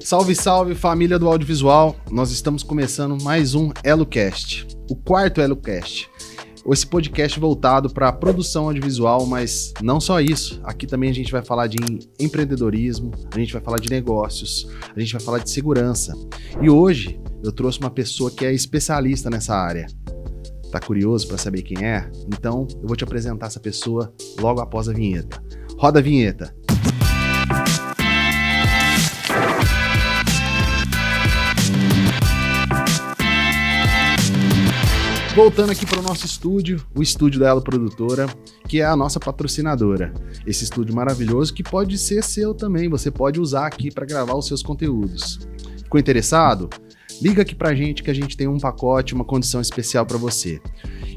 Salve, salve, família do audiovisual. Nós estamos começando mais um EloCast, o quarto EloCast. Esse podcast voltado para a produção audiovisual, mas não só isso. Aqui também a gente vai falar de empreendedorismo, a gente vai falar de negócios, a gente vai falar de segurança. E hoje eu trouxe uma pessoa que é especialista nessa área. Tá curioso para saber quem é? Então eu vou te apresentar essa pessoa logo após a vinheta. Roda a vinheta. Voltando aqui para o nosso estúdio, o estúdio da Elo Produtora, que é a nossa patrocinadora. Esse estúdio maravilhoso que pode ser seu também, você pode usar aqui para gravar os seus conteúdos. Ficou interessado? Liga aqui pra gente que a gente tem um pacote, uma condição especial para você.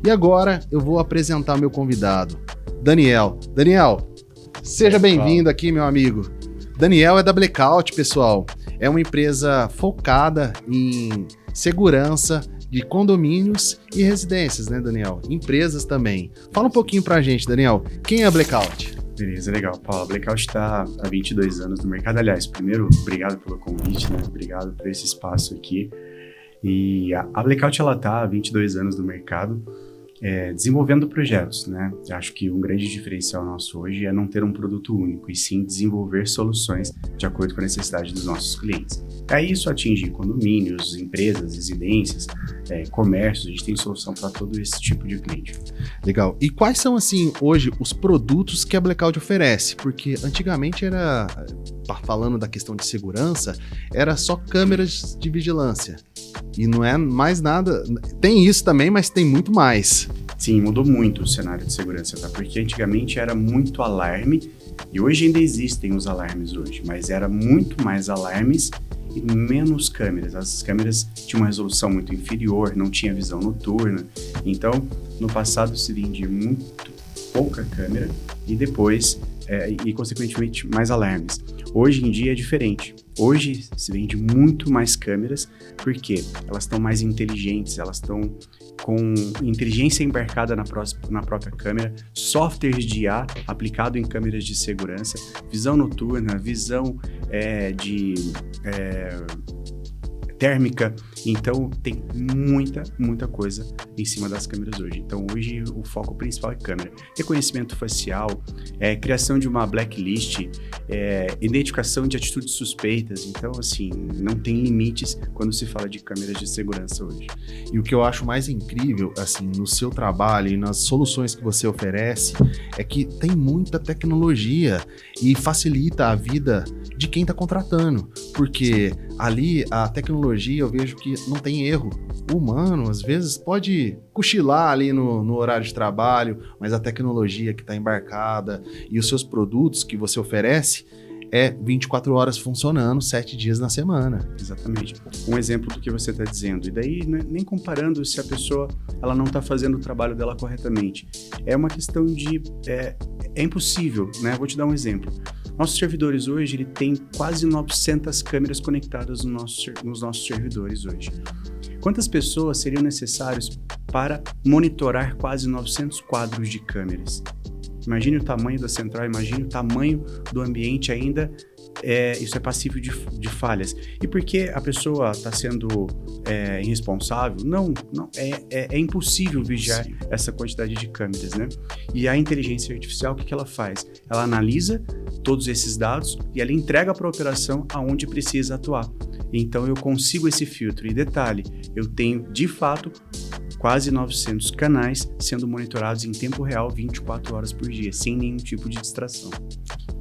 E agora eu vou apresentar meu convidado, Daniel. Daniel, seja bem-vindo aqui, meu amigo. Daniel é da Blackout, pessoal. É uma empresa focada em segurança de condomínios e residências, né, Daniel? Empresas também. Fala um pouquinho pra gente, Daniel. Quem é a Blackout? Beleza, legal. Paulo, a Blackout está há 22 anos no mercado. Aliás, primeiro, obrigado pelo convite, né? Obrigado por esse espaço aqui. E a Blackout, ela está há 22 anos no mercado, desenvolvendo projetos, né? Eu acho que um grande diferencial nosso hoje é não ter um produto único, e sim desenvolver soluções de acordo com a necessidade dos nossos clientes. Aí isso atinge condomínios, empresas, residências, comércios, a gente tem solução para todo esse tipo de cliente. Legal. E quais são, assim, hoje os produtos que a Blackout oferece? Porque antigamente era, falando da questão de segurança, era só câmeras de vigilância. E não é mais nada. Tem isso também, mas tem muito mais. Sim, mudou muito o cenário de segurança, tá? Porque antigamente era muito alarme, e hoje ainda existem os alarmes hoje, mas era muito mais alarmes e menos câmeras. As câmeras tinham uma resolução muito inferior, não tinha visão noturna. Então, no passado se vendia muito pouca câmera e depois, consequentemente, mais alarmes. Hoje em dia é diferente. Hoje se vende muito mais câmeras porque elas estão mais inteligentes, elas estão com inteligência embarcada na própria câmera, softwares de IA aplicado em câmeras de segurança, visão noturna, visão térmica. Então tem muita coisa em cima das câmeras hoje. Então hoje o foco principal é câmera. Reconhecimento facial, criação de uma blacklist, identificação de atitudes suspeitas. Então assim, não tem limites quando se fala de câmeras de segurança hoje. E o que eu acho mais incrível, assim, no seu trabalho e nas soluções que você oferece, é que tem muita tecnologia e facilita a vida de quem está contratando. Porque ali a tecnologia eu vejo que não tem erro. O humano, às vezes, pode cochilar ali no horário de trabalho, mas a tecnologia que está embarcada e os seus produtos que você oferece é 24 horas funcionando, 7 dias na semana. Exatamente. Um exemplo do que você está dizendo. E daí, nem comparando se a pessoa ela não está fazendo o trabalho dela corretamente. É uma questão de... É impossível, né? Vou te dar um exemplo. Nossos servidores hoje, ele tem quase 900 câmeras conectadas nos nossos servidores hoje. Quantas pessoas seriam necessárias para monitorar quase 900 quadros de câmeras? Imagine o tamanho da central, imagine o tamanho do ambiente ainda, isso é passível de falhas. E por que a pessoa está sendo irresponsável? Não, é impossível vigiar essa quantidade de câmeras, né? E a inteligência artificial, o que ela faz? Ela analisa todos esses dados e ela entrega para a operação aonde precisa atuar. Então eu consigo esse filtro. E detalhe, eu tenho de fato quase 900 canais sendo monitorados em tempo real 24 horas por dia, sem nenhum tipo de distração.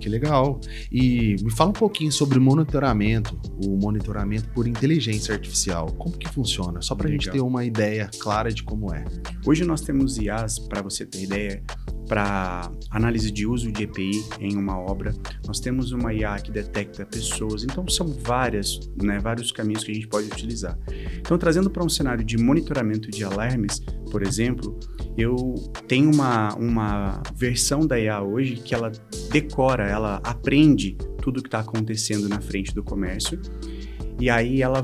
Que legal. E me fala um pouquinho sobre o monitoramento por inteligência artificial. Como que funciona? Só para a gente ter uma ideia clara de como é. Hoje nós temos IAs, para você ter ideia, para análise de uso de EPI em uma obra. Nós temos uma IA que detecta pessoas. Então são vários caminhos que a gente pode utilizar. Então, trazendo para um cenário de monitoramento de alarmes, por exemplo, eu tenho uma versão da IA hoje que ela decora, ela aprende tudo o que está acontecendo na frente do comércio, e aí ela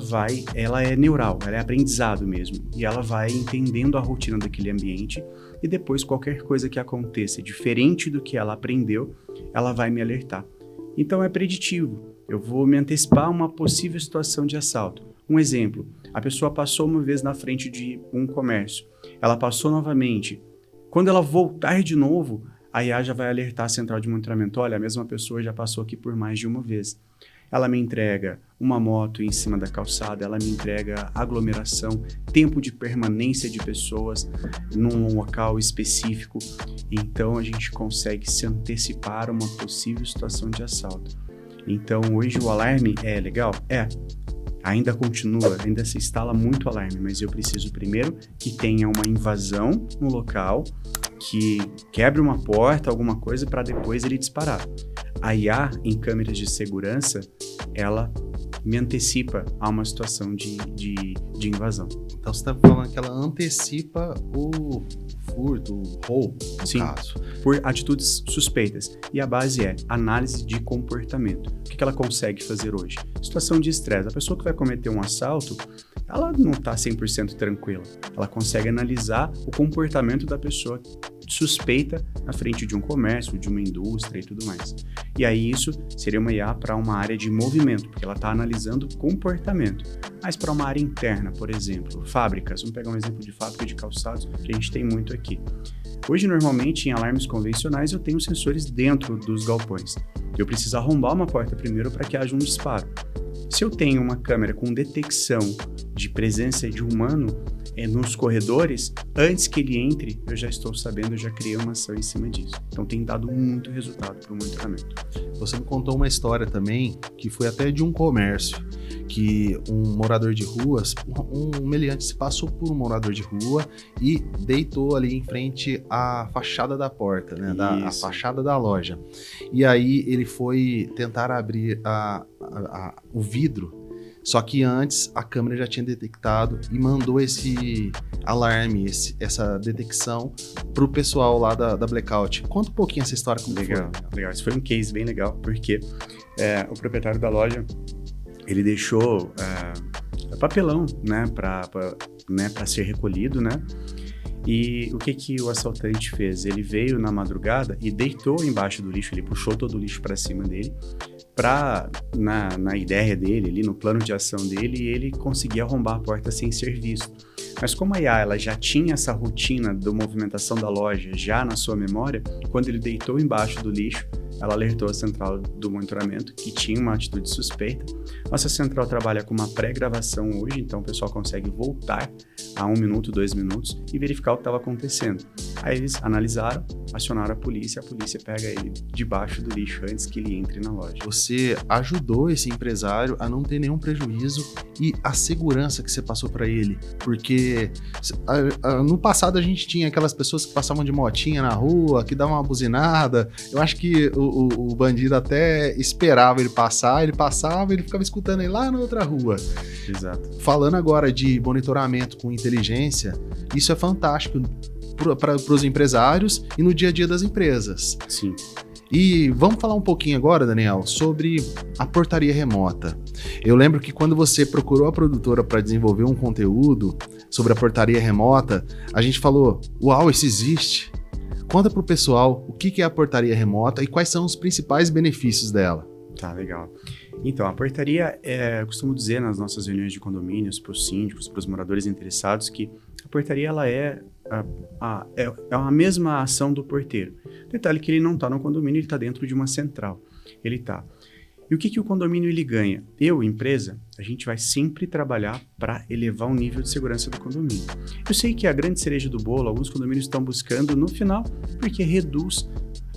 é neural, ela é aprendizado mesmo, e ela vai entendendo a rotina daquele ambiente, e depois qualquer coisa que aconteça diferente do que ela aprendeu, ela vai me alertar. Então é preditivo. Eu vou me antecipar a uma possível situação de assalto. Um exemplo, a pessoa passou uma vez na frente de um comércio, ela passou novamente. Quando ela voltar de novo, a IA já vai alertar a central de monitoramento. Olha, a mesma pessoa já passou aqui por mais de uma vez. Ela me entrega uma moto em cima da calçada, ela me entrega aglomeração, tempo de permanência de pessoas num local específico. Então, a gente consegue se antecipar a uma possível situação de assalto. Então, hoje o alarme é legal? É. Ainda continua, ainda se instala muito alarme, mas eu preciso primeiro que tenha uma invasão no local, que quebre uma porta, alguma coisa, para depois ele disparar. A IA em câmeras de segurança, ela me antecipa a uma situação de invasão. Então você está falando que ela antecipa o furto, o roubo, no Sim, caso. Por atitudes suspeitas. E a base é análise de comportamento. O que ela consegue fazer hoje? Situação de estresse. A pessoa que vai cometer um assalto, ela não está 100% tranquila. Ela consegue analisar o comportamento da pessoa suspeita na frente de um comércio, de uma indústria e tudo mais. E aí isso seria uma IA para uma área de movimento, porque ela está analisando comportamento. Mas para uma área interna, por exemplo, fábricas, vamos pegar um exemplo de fábrica de calçados, que a gente tem muito aqui. Hoje, normalmente, em alarmes convencionais, eu tenho sensores dentro dos galpões. Eu preciso arrombar uma porta primeiro para que haja um disparo. Se eu tenho uma câmera com detecção de presença de humano nos corredores, antes que ele entre, eu já estou sabendo, eu já criei uma ação em cima disso. Então tem dado muito resultado para o monitoramento. Você me contou uma história também, que foi até de um comércio, que um morador de ruas, um meliante se passou por um morador de rua e deitou ali em frente à fachada da porta, né, a fachada da loja. E aí ele foi tentar abrir o vidro. Só que antes a câmera já tinha detectado e mandou esse alarme, essa detecção pro pessoal lá da Blackout. Conta um pouquinho essa história como legal, foi. Legal, isso foi um case bem legal, porque o proprietário da loja, ele deixou papelão, né, para ser recolhido, né? E o que o assaltante fez? Ele veio na madrugada e deitou embaixo do lixo, ele puxou todo o lixo para cima dele, na ideia dele, ali no plano de ação dele, ele conseguia arrombar a porta sem ser visto. Mas como a IA ela já tinha essa rotina da movimentação da loja já na sua memória, quando ele deitou embaixo do lixo, ela alertou a central do monitoramento que tinha uma atitude suspeita. Nossa central trabalha com uma pré-gravação hoje, então o pessoal consegue voltar a 1 minuto, 2 minutos e verificar o que estava acontecendo. Aí eles analisaram, acionaram a polícia pega ele debaixo do lixo antes que ele entre na loja. Você ajudou esse empresário a não ter nenhum prejuízo e a segurança que você passou para ele, porque no passado a gente tinha aquelas pessoas que passavam de motinha na rua, que davam uma buzinada. Eu acho que o bandido até esperava ele passava, ele ficava escutando ele lá na outra rua. Exato. Falando agora de monitoramento com inteligência, isso é fantástico para os empresários e no dia a dia das empresas. Sim. E vamos falar um pouquinho agora, Daniel, sobre a portaria remota. Eu lembro que quando você procurou a produtora para desenvolver um conteúdo sobre a portaria remota, a gente falou, uau, isso existe. Conta para o pessoal o que é a portaria remota e quais são os principais benefícios dela. Tá, legal. Então, a portaria, eu costumo dizer nas nossas reuniões de condomínios, para os síndicos, para os moradores interessados, que a portaria ela é a mesma ação do porteiro. Detalhe que ele não está no condomínio, ele está dentro de uma central. Ele está. E o que o condomínio ele ganha? Eu, empresa, a gente vai sempre trabalhar para elevar o nível de segurança do condomínio. Eu sei que a grande cereja do bolo, alguns condomínios estão buscando no final, porque reduz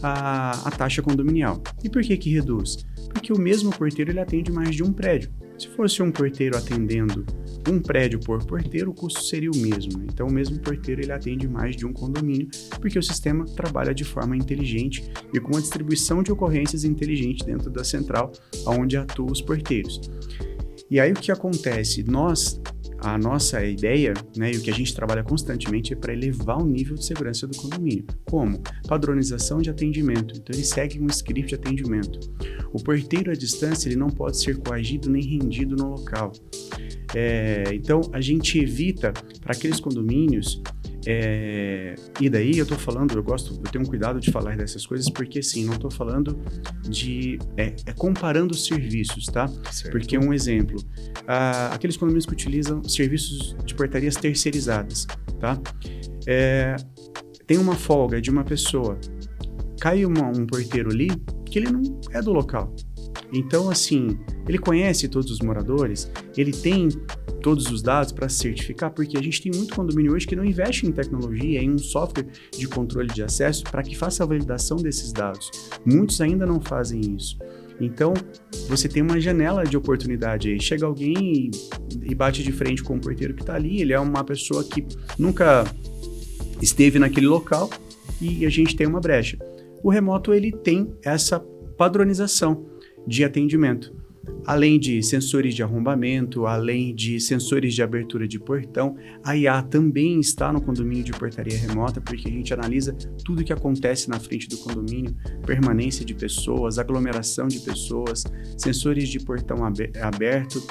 a taxa condominial. E por que reduz? Porque o mesmo porteiro ele atende mais de um prédio. Se fosse um porteiro atendendo um prédio por porteiro, o custo seria o mesmo. Então, o mesmo porteiro ele atende mais de um condomínio, porque o sistema trabalha de forma inteligente e com uma distribuição de ocorrências inteligente dentro da central, onde atuam os porteiros. E aí, o que acontece? A nossa ideia, né, e o que a gente trabalha constantemente é para elevar o nível de segurança do condomínio. Como? Padronização de atendimento. Então, ele segue um script de atendimento. O porteiro à distância ele não pode ser coagido nem rendido no local. Então, a gente evita, para aqueles condomínios, E daí eu tenho um cuidado de falar dessas coisas, porque sim, não estou falando de... comparando os serviços, tá? Certo. Porque um exemplo, aqueles condomínios que utilizam serviços de portarias terceirizadas, tá? Tem uma folga de uma pessoa, cai um porteiro ali que ele não é do local. Então, assim, ele conhece todos os moradores, ele tem todos os dados para se certificar, porque a gente tem muito condomínio hoje que não investe em tecnologia, em um software de controle de acesso para que faça a validação desses dados. Muitos ainda não fazem isso. Então, você tem uma janela de oportunidade aí. Chega alguém e bate de frente com o porteiro que está ali, ele é uma pessoa que nunca esteve naquele local e a gente tem uma brecha. O remoto, ele tem essa padronização de atendimento. Além de sensores de arrombamento, além de sensores de abertura de portão, a IA também está no condomínio de portaria remota, porque a gente analisa tudo que acontece na frente do condomínio, permanência de pessoas, aglomeração de pessoas, sensores de portão aberto,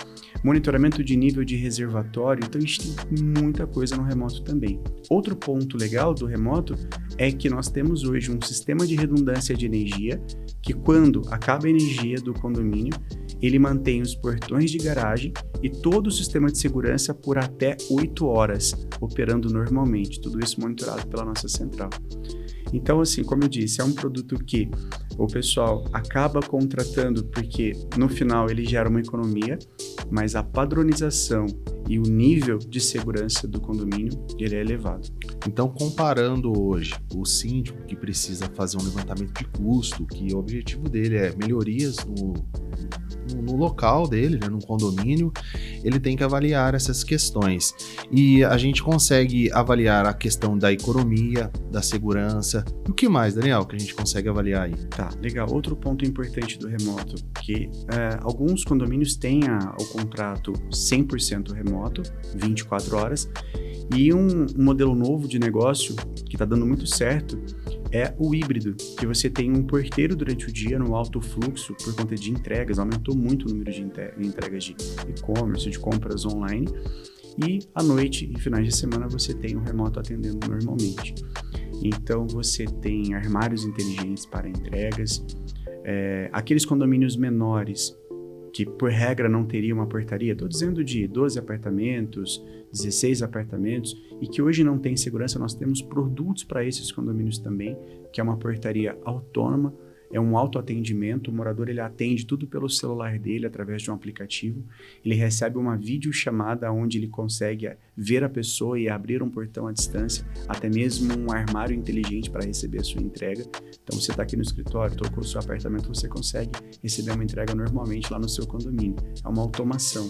monitoramento de nível de reservatório. Então a gente tem muita coisa no remoto também. Outro ponto legal do remoto é que nós temos hoje um sistema de redundância de energia, que quando acaba a energia do condomínio, ele mantém os portões de garagem e todo o sistema de segurança por até 8 horas, operando normalmente. Tudo isso monitorado pela nossa central. Então, assim, como eu disse, é um produto que o pessoal acaba contratando porque, no final, ele gera uma economia, mas a padronização e o nível de segurança do condomínio, ele é elevado. Então, comparando hoje o síndico que precisa fazer um levantamento de custo, que o objetivo dele é melhorias no local dele, né, no condomínio, ele tem que avaliar essas questões. E a gente consegue avaliar a questão da economia, da segurança. E o que mais, Daniel, que a gente consegue avaliar aí? Tá, legal. Outro ponto importante do remoto, que alguns condomínios têm o contrato 100% remoto, 24 horas, e um modelo novo de negócio que está dando muito certo é o híbrido, que você tem um porteiro durante o dia no alto fluxo por conta de entregas, aumentou muito o número de entregas de e-commerce, de compras online, e à noite e finais de semana você tem um remoto atendendo normalmente. Então você tem armários inteligentes para entregas, aqueles condomínios menores que por regra não teria uma portaria, estou dizendo de 12 apartamentos, 16 apartamentos, e que hoje não tem segurança, nós temos produtos para esses condomínios também, que é uma portaria autônoma, é um autoatendimento, o morador ele atende tudo pelo celular dele, através de um aplicativo, ele recebe uma videochamada onde ele consegue ver a pessoa e abrir um portão à distância, até mesmo um armário inteligente para receber a sua entrega. Então você está aqui no escritório, tocou o seu apartamento, você consegue receber uma entrega normalmente lá no seu condomínio. É uma automação.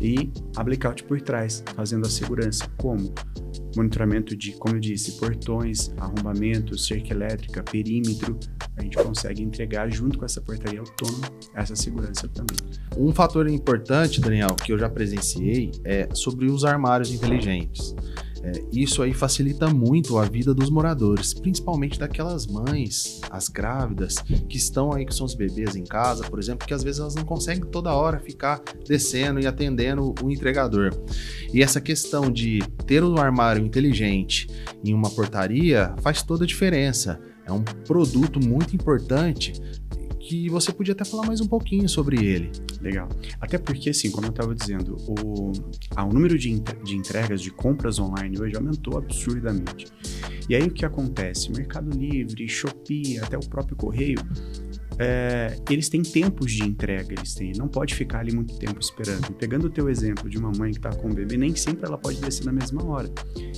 E a Blackout por trás, fazendo a segurança, como monitoramento de, como eu disse, portões, arrombamento, cerca elétrica, perímetro, a gente consegue entregar junto com essa portaria autônoma essa segurança também. Um fator importante, Daniel, que eu já presenciei é sobre os armários inteligentes. Isso aí facilita muito a vida dos moradores, principalmente daquelas mães, as grávidas, que estão aí com seus bebês em casa, por exemplo, que às vezes elas não conseguem toda hora ficar descendo e atendendo o entregador. E essa questão de ter um armário inteligente em uma portaria faz toda a diferença. É um produto muito importante que você podia até falar mais um pouquinho sobre ele. Legal. Até porque, assim, como eu estava dizendo, o número de entregas, de compras online hoje aumentou absurdamente. E aí o que acontece? Mercado Livre, Shopee, até o próprio Correio, eles têm tempos de entrega, não pode ficar ali muito tempo esperando. E pegando o teu exemplo de uma mãe que está com um bebê, nem sempre ela pode descer na mesma hora.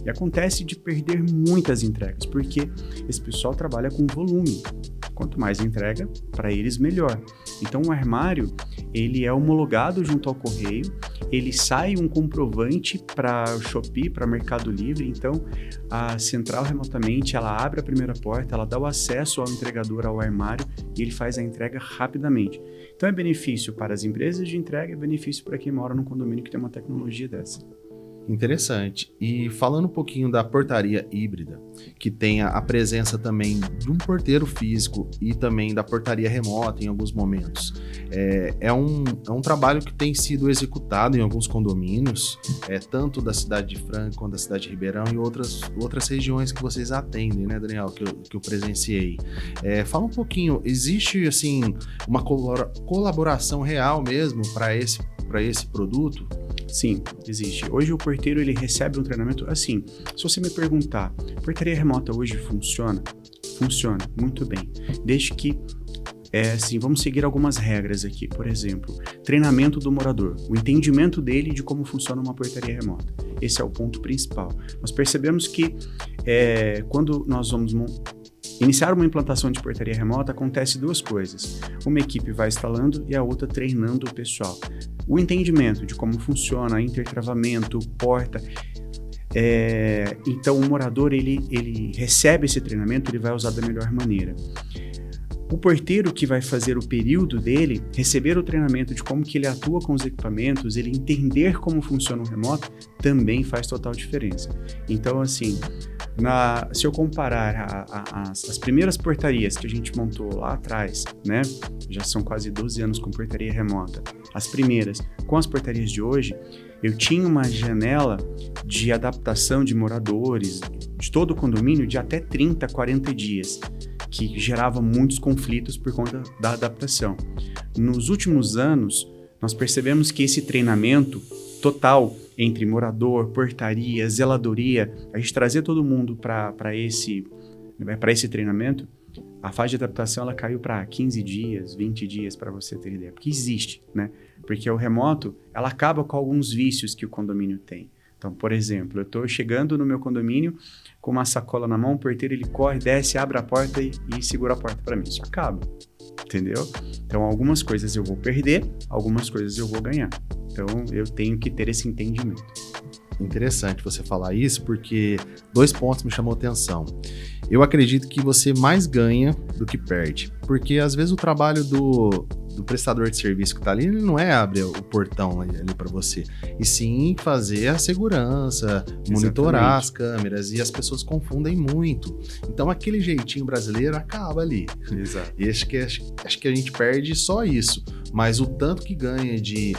E acontece de perder muitas entregas, porque esse pessoal trabalha com volume. Quanto mais entrega, para eles melhor. Então o armário, ele é homologado junto ao correio, ele sai um comprovante para o Shopee, para Mercado Livre, então a central remotamente, ela abre a primeira porta, ela dá o acesso ao entregador ao armário e ele faz a entrega rapidamente. Então é benefício para as empresas de entrega, é benefício para quem mora num condomínio que tem uma tecnologia dessa. Interessante. E falando um pouquinho da portaria híbrida, que tem a presença também de um porteiro físico e também da portaria remota em alguns momentos. É um trabalho que tem sido executado em alguns condomínios, tanto da cidade de Franca quanto da cidade de Ribeirão e outras regiões que vocês atendem, né, Daniel, que eu presenciei. Fala um pouquinho, existe assim uma colaboração real mesmo para esse produto? Sim, existe. Hoje o porteiro ele recebe um treinamento assim. Se você me perguntar, portaria remota hoje funciona? Funciona muito bem. Desde que, assim, vamos seguir algumas regras aqui. Por exemplo, treinamento do morador, o entendimento dele de como funciona uma portaria remota. Esse é o ponto principal. Nós percebemos que quando nós vamos iniciar uma implantação de portaria remota, acontece duas coisas. Uma equipe vai instalando e a outra treinando o pessoal. O entendimento de como funciona, intertravamento, porta. Então, o morador, ele recebe esse treinamento, ele vai usar da melhor maneira. O porteiro que vai fazer o período dele, receber o treinamento de como que ele atua com os equipamentos, ele entender como funciona o remoto, também faz total diferença. Então, assim, se eu comparar as primeiras portarias que a gente montou lá atrás, né, já são quase 12 anos com portaria remota, as primeiras com as portarias de hoje, eu tinha uma janela de adaptação de moradores, de todo o condomínio, de até 30, 40 dias, que gerava muitos conflitos por conta da adaptação. Nos últimos anos, nós percebemos que esse treinamento total entre morador, portaria, zeladoria, a gente trazer todo mundo para esse treinamento, a fase de adaptação ela caiu para 15 dias, 20 dias, para você ter ideia, porque existe, né? Porque o remoto, ela acaba com alguns vícios que o condomínio tem. Então, por exemplo, eu estou chegando no meu condomínio com uma sacola na mão, o porteiro ele corre, desce, abre a porta e segura a porta para mim. Isso acaba, entendeu? Então, algumas coisas eu vou perder, algumas coisas eu vou ganhar. Então, eu tenho que ter esse entendimento. Interessante você falar isso, porque 2 pontos me chamou a atenção. Eu acredito que você mais ganha do que perde, porque às vezes o trabalho do prestador de serviço que está ali, ele não é abrir o portão ali para você, e sim fazer a segurança, monitorar as câmeras, e as pessoas confundem muito. Então aquele jeitinho brasileiro acaba ali. Exato. E acho que a gente perde só isso, mas o tanto que ganha de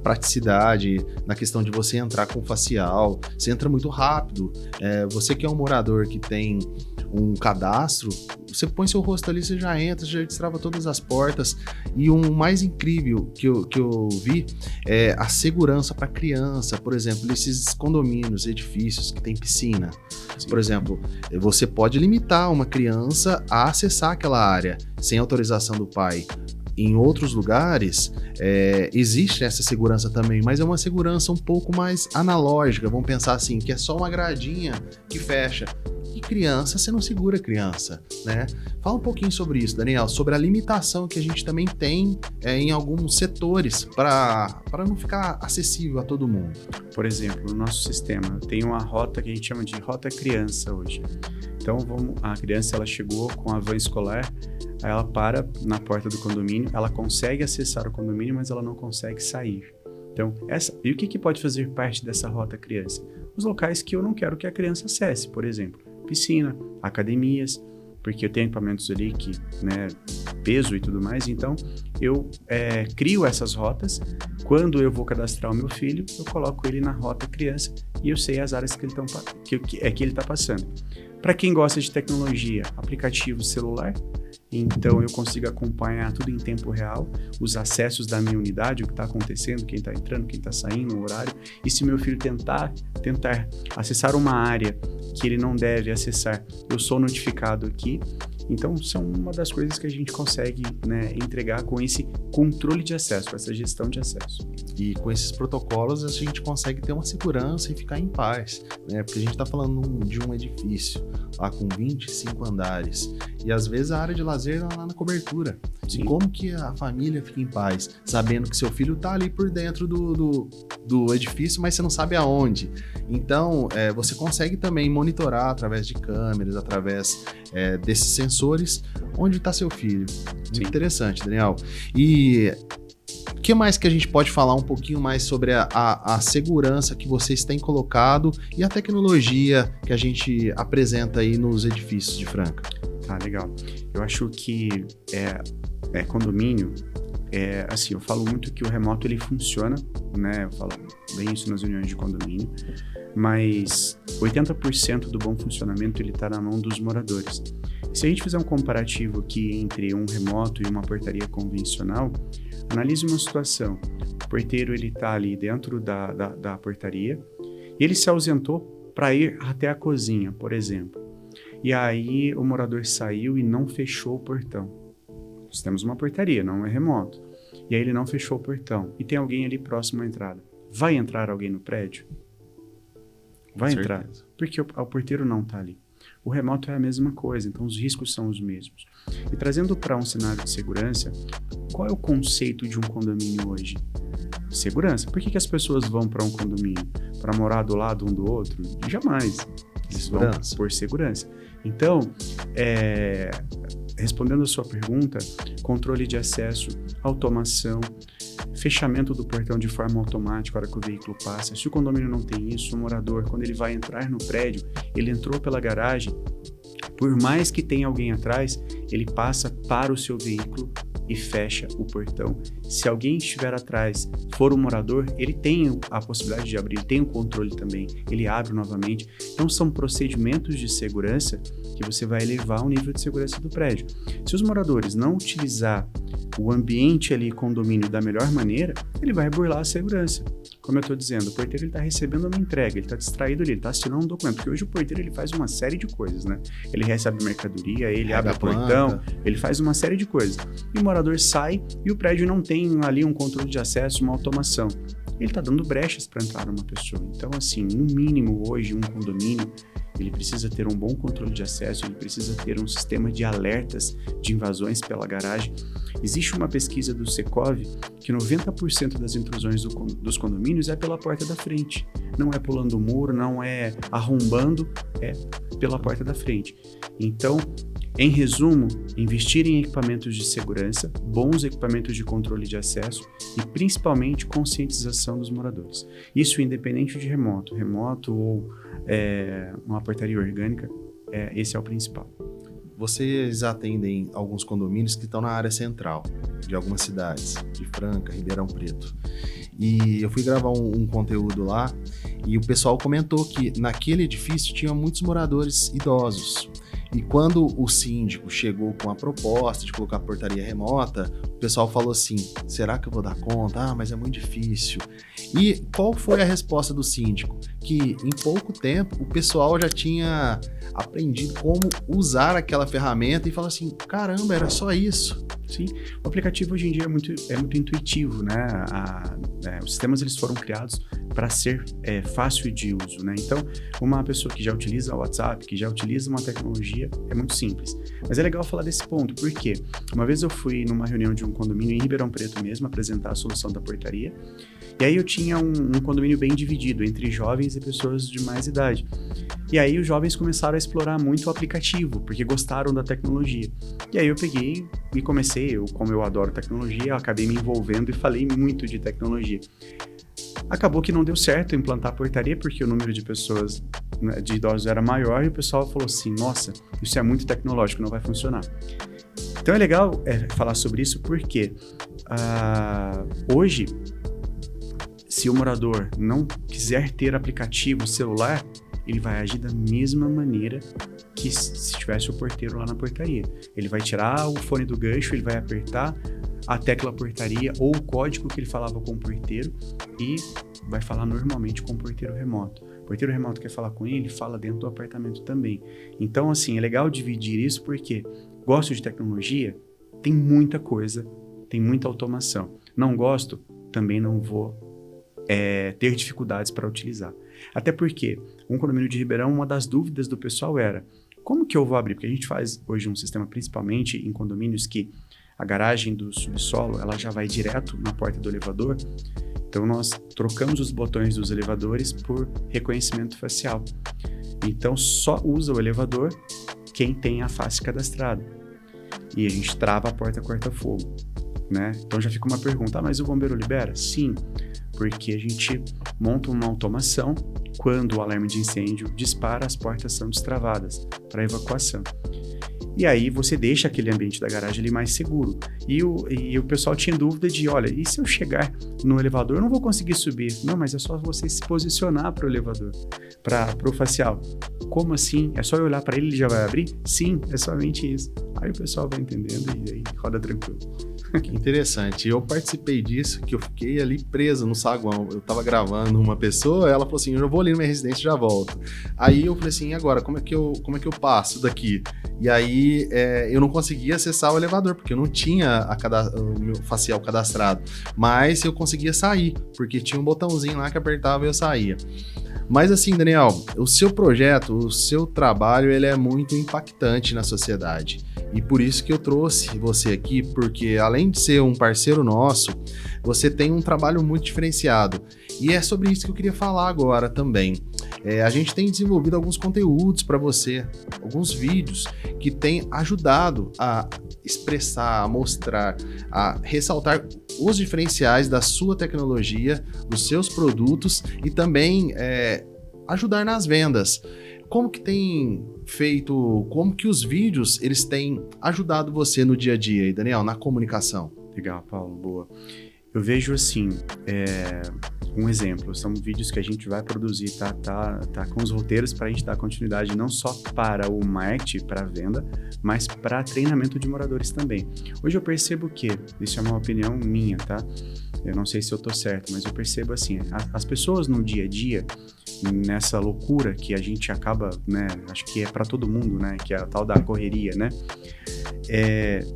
praticidade na questão de você entrar com facial, você entra muito rápido. Você que é um morador que tem um cadastro, você põe seu rosto ali, você já entra, já destrava todas as portas. E o mais incrível que eu vi é a segurança para criança. Por exemplo, nesses condomínios, edifícios que tem piscina. Sim. Por exemplo, você pode limitar uma criança a acessar aquela área sem autorização do pai. Em outros lugares, existe essa segurança também, mas é uma segurança um pouco mais analógica. Vamos pensar assim, que é só uma gradinha que fecha. E criança, você não segura criança, né? Fala um pouquinho sobre isso, Daniel, sobre a limitação que a gente também tem em alguns setores para não ficar acessível a todo mundo. Por exemplo, no nosso sistema, tem uma rota que a gente chama de rota criança hoje. Então, a criança ela chegou com a van escolar, aí ela para na porta do condomínio, ela consegue acessar o condomínio, mas ela não consegue sair. Então, e o que pode fazer parte dessa rota criança? Os locais que eu não quero que a criança acesse, por exemplo, piscina, academias, porque eu tenho equipamentos ali que, né, peso e tudo mais, então eu crio essas rotas. Quando eu vou cadastrar o meu filho, eu coloco ele na rota criança e eu sei as áreas que ele está passando. Para quem gosta de tecnologia, aplicativo celular, então eu consigo acompanhar tudo em tempo real, os acessos da minha unidade, o que está acontecendo, quem está entrando, quem está saindo, o horário. E se meu filho tentar acessar uma área que ele não deve acessar, eu sou notificado aqui. Então, são uma das coisas que a gente consegue, né, entregar com esse controle de acesso, com essa gestão de acesso. E com esses protocolos, a gente consegue ter uma segurança e ficar em paz, né? Porque a gente está falando de um edifício lá com 25 andares e às vezes a área de lazer está lá na cobertura. Sim. E como que a família fica em paz, sabendo que seu filho está ali por dentro do edifício, mas você não sabe aonde? Então, você consegue também monitorar através de câmeras, através desses sensores, onde está seu filho. Muito interessante, Daniel. E o que mais que a gente pode falar um pouquinho mais sobre a segurança que vocês têm colocado e a tecnologia que a gente apresenta aí nos edifícios de Franca? Tá, legal. Eu acho que condomínio, Assim, eu falo muito que o remoto ele funciona, né? Eu falo bem isso nas reuniões de condomínio, mas 80% do bom funcionamento ele está na mão dos moradores. Se a gente fizer um comparativo aqui entre um remoto e uma portaria convencional, analise uma situação. O porteiro ele está ali dentro da portaria e ele se ausentou para ir até a cozinha, por exemplo. E aí o morador saiu e não fechou o portão. Nós temos uma portaria, não é remoto. E aí ele não fechou o portão. E tem alguém ali próximo à entrada. Vai entrar alguém no prédio? Vai entrar. Porque o porteiro não está ali. O remoto é a mesma coisa, então os riscos são os mesmos. E trazendo para um cenário de segurança, qual é o conceito de um condomínio hoje? Segurança. Por que as pessoas vão para um condomínio? Para morar do lado um do outro? Jamais. Eles vão por segurança. Então, respondendo a sua pergunta, controle de acesso, automação, fechamento do portão de forma automática na hora que o veículo passa. Se o condomínio não tem isso, o morador, quando ele vai entrar no prédio, ele entrou pela garagem, por mais que tenha alguém atrás, ele passa para o seu veículo e fecha o portão. Se alguém estiver atrás, for um morador, ele tem a possibilidade de abrir, ele tem o controle também, ele abre novamente. Então são procedimentos de segurança que você vai elevar o nível de segurança do prédio. Se os moradores não utilizar o ambiente ali, condomínio, da melhor maneira, ele vai burlar a segurança. Como eu estou dizendo, o porteiro está recebendo uma entrega, ele está distraído ali, ele está assinando um documento, porque hoje o porteiro ele faz uma série de coisas, né? Ele recebe mercadoria, ele abre o portão, ele faz uma série de coisas. E o morador sai e o prédio não tem ali um controle de acesso, uma automação. Ele está dando brechas para entrar uma pessoa. Então, assim, no mínimo hoje, um condomínio, ele precisa ter um bom controle de acesso, ele precisa ter um sistema de alertas de invasões pela garagem. Existe uma pesquisa do Secov que 90% das intrusões dos condomínios é pela porta da frente. Não é pulando o muro, não é arrombando, é pela porta da frente. Então, em resumo, investir em equipamentos de segurança, bons equipamentos de controle de acesso e principalmente conscientização dos moradores. Isso independente de remoto ou uma portaria orgânica, esse é o principal. Vocês atendem alguns condomínios que estão na área central de algumas cidades, de Franca, Ribeirão Preto. E eu fui gravar um conteúdo lá e o pessoal comentou que naquele edifício tinha muitos moradores idosos. E quando o síndico chegou com a proposta de colocar a portaria remota, o pessoal falou assim, será que eu vou dar conta? Ah, mas é muito difícil. E qual foi a resposta do síndico? Que em pouco tempo o pessoal já tinha aprendido como usar aquela ferramenta e falou assim, caramba, era só isso. Sim, o aplicativo hoje em dia é muito intuitivo, né? Os sistemas eles foram criados para ser fácil de uso, né? Então, uma pessoa que já utiliza o WhatsApp, que já utiliza uma tecnologia, é muito simples. Mas é legal falar desse ponto, porque uma vez eu fui numa reunião de um condomínio em Ribeirão Preto mesmo, apresentar a solução da portaria, e aí eu tinha um condomínio bem dividido entre jovens e pessoas de mais idade. E aí os jovens começaram a explorar muito o aplicativo, porque gostaram da tecnologia. E aí eu peguei e comecei, como eu adoro tecnologia, eu acabei me envolvendo e falei muito de tecnologia. Acabou que não deu certo implantar a portaria, porque o número de pessoas, né, de idosos era maior, e o pessoal falou assim, nossa, isso é muito tecnológico, não vai funcionar. Então é legal falar sobre isso, porque hoje, se o morador não quiser ter aplicativo celular, ele vai agir da mesma maneira que se tivesse o porteiro lá na portaria. Ele vai tirar o fone do gancho, ele vai apertar a tecla portaria ou o código que ele falava com o porteiro e vai falar normalmente com o porteiro remoto. O porteiro remoto quer falar com ele, fala dentro do apartamento também. Então, assim, é legal dividir isso porque gosto de tecnologia, tem muita coisa, tem muita automação. Não gosto, também não vou ter dificuldades para utilizar. Até porque, um condomínio de Ribeirão, uma das dúvidas do pessoal era, como que eu vou abrir? Porque a gente faz hoje um sistema, principalmente em condomínios, que a garagem do subsolo, ela já vai direto na porta do elevador. Então, nós trocamos os botões dos elevadores por reconhecimento facial. Então, só usa o elevador quem tem a face cadastrada. E a gente trava a porta corta-fogo, né? Então, já fica uma pergunta, mas o bombeiro libera? Sim, porque a gente monta uma automação, quando o alarme de incêndio dispara, as portas são destravadas para evacuação. E aí você deixa aquele ambiente da garagem ali mais seguro. E o pessoal tinha dúvida de, olha, e se eu chegar no elevador, eu não vou conseguir subir. Não, mas é só você se posicionar para o elevador, para o facial. Como assim? É só eu olhar para ele e ele já vai abrir? Sim, é somente isso. Aí o pessoal vai entendendo e aí roda tranquilo. Que interessante. Eu participei disso, que eu fiquei ali preso no saguão. Eu tava gravando uma pessoa, ela falou assim, eu vou ali na minha residência e já volto. Aí eu falei assim, e agora, como é que eu passo daqui? E aí eu não conseguia acessar o elevador, porque eu não tinha o meu facial cadastrado. Mas eu conseguia sair, porque tinha um botãozinho lá que apertava e eu saía. Mas assim, Daniel, o seu projeto, o seu trabalho, ele é muito impactante na sociedade. E por isso que eu trouxe você aqui, porque além de ser um parceiro nosso, você tem um trabalho muito diferenciado. E é sobre isso que eu queria falar agora também. A gente tem desenvolvido alguns conteúdos para você, alguns vídeos que têm ajudado a expressar, a mostrar, a ressaltar os diferenciais da sua tecnologia, dos seus produtos e também ajudar nas vendas. Como que tem feito, como que os vídeos eles têm ajudado você no dia a dia, Daniel, na comunicação? Legal, Paulo, boa. Eu vejo assim, um exemplo, são vídeos que a gente vai produzir, tá com os roteiros para a gente dar continuidade não só para o marketing, para a venda, mas para treinamento de moradores também. Hoje eu percebo que, isso é uma opinião minha, tá? Eu não sei se eu tô certo, mas eu percebo assim, as pessoas no dia a dia, nessa loucura que a gente acaba, né, acho que é para todo mundo, né, que é a tal da correria, né,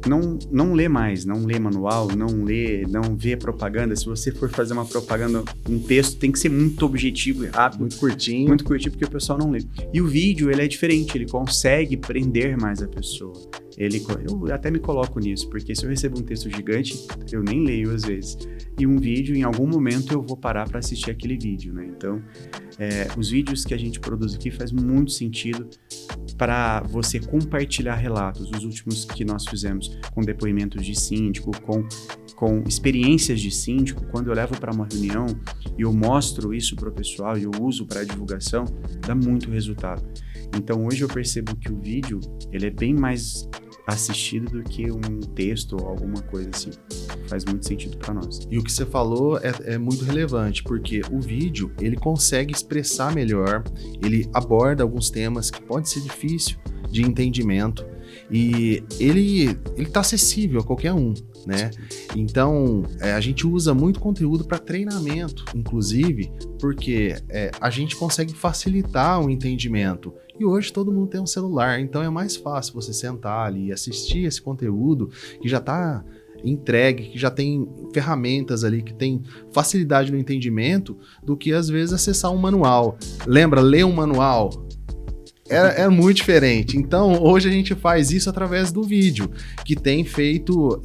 não lê mais, não lê manual, não vê propaganda. Se você for fazer uma propaganda, um texto tem que ser muito objetivo e rápido. Muito curtinho, porque o pessoal não lê. E o vídeo, ele é diferente, ele consegue prender mais a pessoa. Eu até me coloco nisso, porque se eu recebo um texto gigante, eu nem leio às vezes. E um vídeo, em algum momento eu vou parar para assistir aquele vídeo, né? Então, os vídeos que a gente produz aqui faz muito sentido para você compartilhar relatos. Os últimos que nós fizemos com depoimentos de síndico, com experiências de síndico, quando eu levo para uma reunião e eu mostro isso para o pessoal e eu uso para divulgação, dá muito resultado. Então, hoje eu percebo que o vídeo, ele é bem mais assistido do que um texto ou alguma coisa assim. Faz muito sentido para nós. E o que você falou é muito relevante, porque o vídeo, ele consegue expressar melhor, ele aborda alguns temas que pode ser difícil de entendimento e ele tá acessível a qualquer um, né? Então, a gente usa muito conteúdo para treinamento, inclusive, porque a gente consegue facilitar o entendimento. E hoje todo mundo tem um celular, então é mais fácil você sentar ali e assistir esse conteúdo que já está entregue, que já tem ferramentas ali, que tem facilidade no entendimento, do que às vezes acessar um manual. Lembra, ler um manual? É muito diferente. Então, hoje a gente faz isso através do vídeo, que tem feito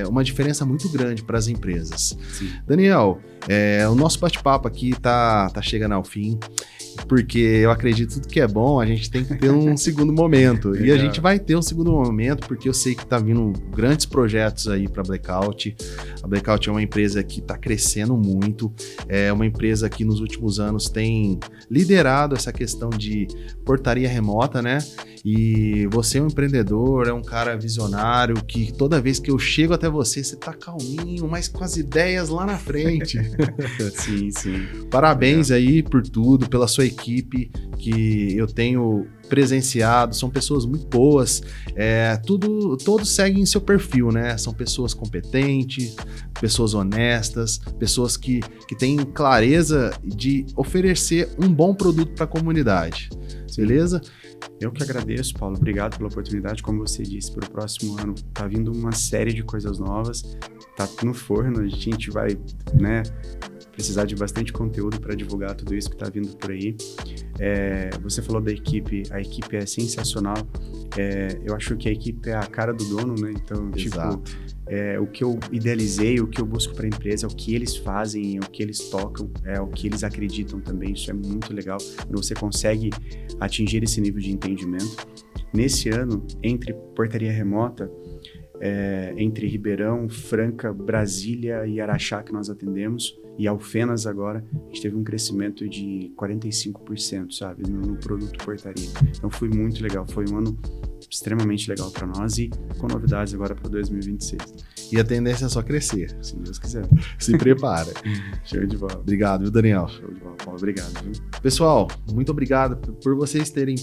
uma diferença muito grande para as empresas. Sim. Daniel, o nosso bate-papo aqui tá chegando ao fim, porque eu acredito que tudo que é bom, a gente tem que ter um segundo momento. E a gente vai ter um segundo momento, porque eu sei que tá vindo grandes projetos aí para a Blackout. A Blackout é uma empresa que está crescendo muito, é uma empresa que nos últimos anos tem liderado essa questão de portaria remota, né? E você é um empreendedor, é um cara visionário, que toda vez que eu chego até você tá calminho, mas com as ideias lá na frente. Sim, sim. Parabéns aí por tudo, pela sua equipe que eu tenho presenciado, são pessoas muito boas, todos seguem seu perfil, né? São pessoas competentes, pessoas honestas, pessoas que têm clareza de oferecer um bom produto para a comunidade. Beleza? Eu que agradeço, Paulo. Obrigado pela oportunidade. Como você disse, para o próximo ano tá vindo uma série de coisas novas. Tá no forno, a gente vai, né, precisar de bastante conteúdo para divulgar tudo isso que tá vindo por aí. Você falou da equipe, a equipe é sensacional. Eu acho que a equipe é a cara do dono, né? Então, exato. O que eu idealizei, o que eu busco para a empresa, é o que eles fazem, é o que eles tocam, é o que eles acreditam também. Isso é muito legal. Quando você consegue atingir esse nível de entendimento. Nesse ano, entre portaria remota, entre Ribeirão, Franca, Brasília e Araxá, que nós atendemos, e Alfenas agora, a gente teve um crescimento de 45%, sabe, no produto portaria. Então foi muito legal, foi um ano extremamente legal para nós e com novidades agora para 2026. E a tendência é só crescer. Se Deus quiser. Se prepara. Show de bola. Obrigado, viu, Daniel? Show de bola, Paulo. Obrigado. Viu? Pessoal, muito obrigado por vocês terem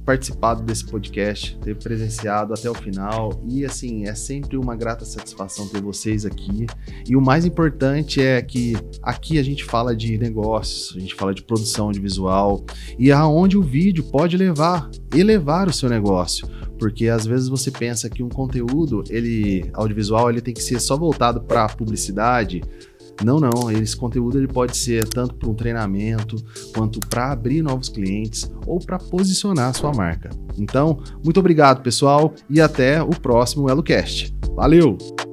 participado desse podcast, ter presenciado até o final. E, assim, é sempre uma grata satisfação ter vocês aqui. E o mais importante é que aqui a gente fala de negócios, a gente fala de produção audiovisual e aonde o vídeo pode elevar o seu negócio. Porque às vezes você pensa que um conteúdo audiovisual ele tem que ser só voltado para publicidade. Não. Esse conteúdo ele pode ser tanto para um treinamento, quanto para abrir novos clientes ou para posicionar a sua marca. Então, muito obrigado, pessoal, e até o próximo EloCast. Valeu!